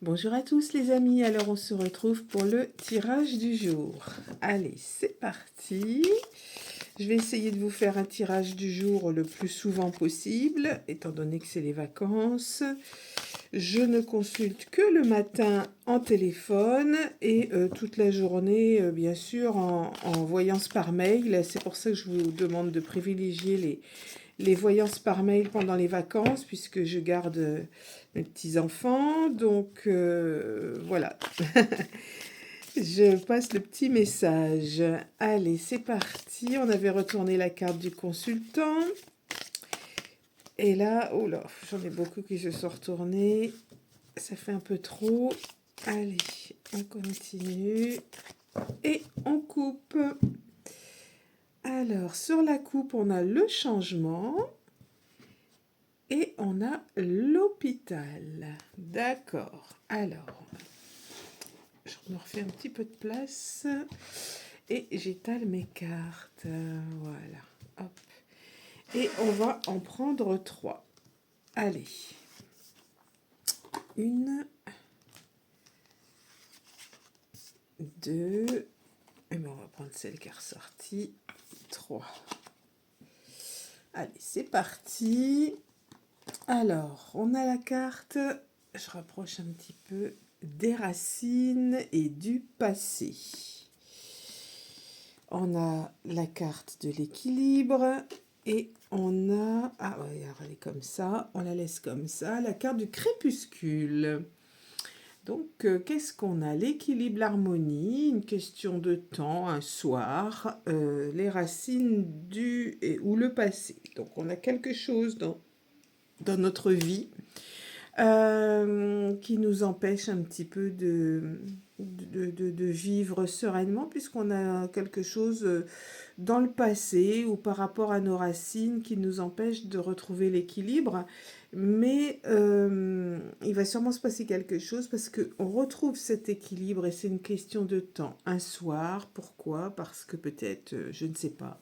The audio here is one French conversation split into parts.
Bonjour à tous les amis, alors on se retrouve pour le tirage du jour. Allez, c'est parti. Je vais essayer de vous faire un tirage du jour le plus souvent possible, étant donné que c'est les vacances. Je ne consulte que le matin en téléphone et toute la journée, bien sûr, en voyance par mail. C'est pour ça que je vous demande de privilégier les voyances par mail pendant les vacances, puisque je garde mes petits-enfants. Donc, voilà. Je passe le petit message. Allez, c'est parti. On avait retourné la carte du consultant. Et là, oh là, j'en ai beaucoup qui se sont retournés. Ça fait un peu trop. Allez, on continue. Et on coupe. Alors, sur la coupe, on a le changement. Et on a l'hôpital. D'accord. Alors, je me refais un petit peu de place. Et j'étale mes cartes. Voilà. Hop. Et on va en prendre 3. Allez. 1, 2. Et bien on va prendre celle qui est ressortie. 3. Allez, c'est parti. Alors, on a la carte, je rapproche un petit peu, des racines et du passé. On a la carte de l'équilibre et on a, ah ouais, elle est comme ça, on la laisse comme ça, la carte du crépuscule. Donc, qu'est-ce qu'on a? L'équilibre, l'harmonie, une question de temps, un soir, les racines ou le passé. Donc, on a quelque chose dans notre vie qui nous empêche un petit peu de vivre sereinement, puisqu'on a quelque chose dans le passé ou par rapport à nos racines qui nous empêche de retrouver l'équilibre. Mais il va sûrement se passer quelque chose parce qu'on retrouve cet équilibre et c'est une question de temps. Un soir, pourquoi? Parce que peut-être, je ne sais pas,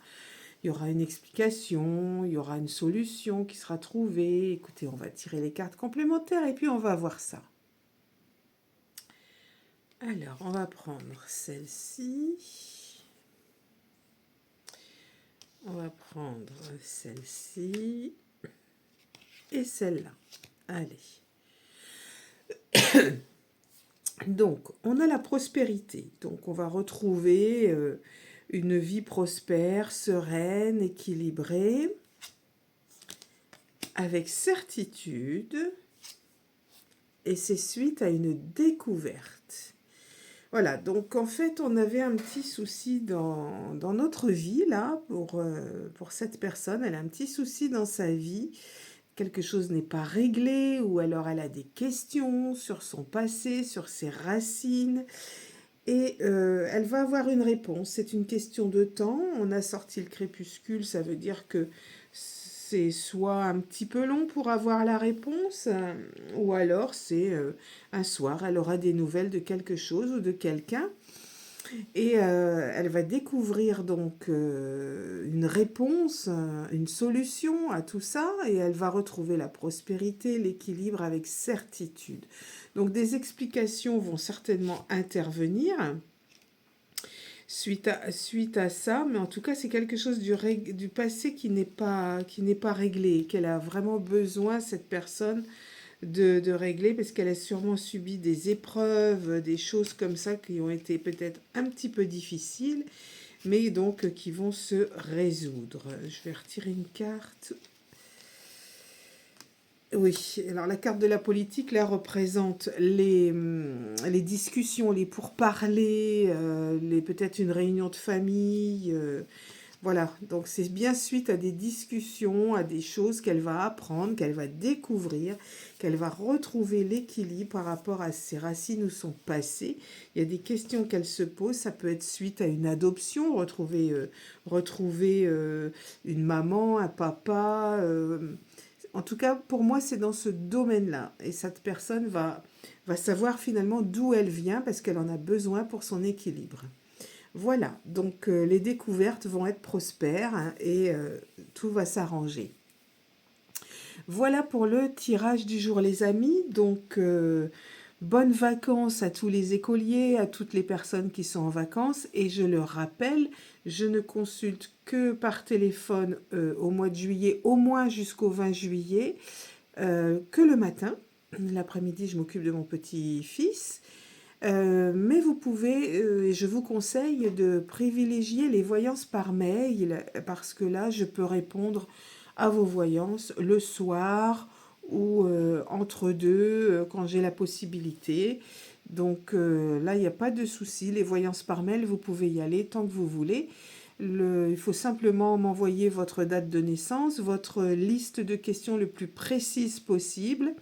il y aura une explication, il y aura une solution qui sera trouvée. Écoutez, on va tirer les cartes complémentaires et puis on va voir ça. Alors, on va prendre celle-ci. On va prendre celle-ci. Et celle-là. Allez. Donc, on a la prospérité. Donc, on va retrouver une vie prospère, sereine, équilibrée, avec certitude. Et c'est suite à une découverte. Voilà, donc en fait, on avait un petit souci dans notre vie, là, pour cette personne. Elle a un petit souci dans sa vie. Quelque chose n'est pas réglé, ou alors elle a des questions sur son passé, sur ses racines. Et elle va avoir une réponse. C'est une question de temps. On a sorti le crépuscule, ça veut dire que c'est soit un petit peu long pour avoir la réponse, ou alors c'est un soir, elle aura des nouvelles de quelque chose ou de quelqu'un. Et elle va découvrir donc une réponse, une solution à tout ça, et elle va retrouver la prospérité, l'équilibre avec certitude. Donc des explications vont certainement intervenir suite à ça, mais en tout cas c'est quelque chose du passé qui n'est pas réglé, qu'elle a vraiment besoin, cette personne, de régler, parce qu'elle a sûrement subi des épreuves, des choses comme ça qui ont été peut-être un petit peu difficiles, mais donc qui vont se résoudre. Je vais retirer une carte. Oui, alors la carte de la politique, là, représente les discussions, les pourparlers, peut-être une réunion de famille. Voilà, donc c'est bien suite à des discussions, à des choses qu'elle va apprendre, qu'elle va découvrir, qu'elle va retrouver l'équilibre par rapport à ses racines ou son passé. Il y a des questions qu'elle se pose, ça peut être suite à une adoption, retrouver une maman, un papa. En tout cas, pour moi, c'est dans ce domaine-là. Et cette personne va savoir finalement d'où elle vient parce qu'elle en a besoin pour son équilibre. Voilà, donc les découvertes vont être prospères, hein, et tout va s'arranger. Voilà pour le tirage du jour, les amis. Donc, Bonnes vacances à tous les écoliers, à toutes les personnes qui sont en vacances. Et je le rappelle, je ne consulte que par téléphone au mois de juillet, au moins jusqu'au 20 juillet, que le matin. L'après-midi, je m'occupe de mon petit-fils. Mais vous pouvez, et je vous conseille de privilégier les voyances par mail, parce que là, je peux répondre à vos voyances le soir ou entre deux, quand j'ai la possibilité. Donc là, il n'y a pas de souci. Les voyances par mail, vous pouvez y aller tant que vous voulez. Il faut simplement m'envoyer votre date de naissance, votre liste de questions le plus précise possible.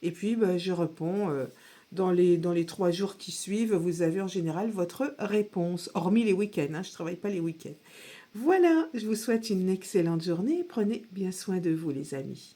Et puis, bah, je réponds dans les 3 jours qui suivent. Vous avez en général votre réponse, hormis les week-ends. Hein, je ne travaille pas les week-ends. Voilà, je vous souhaite une excellente journée. Prenez bien soin de vous, les amis.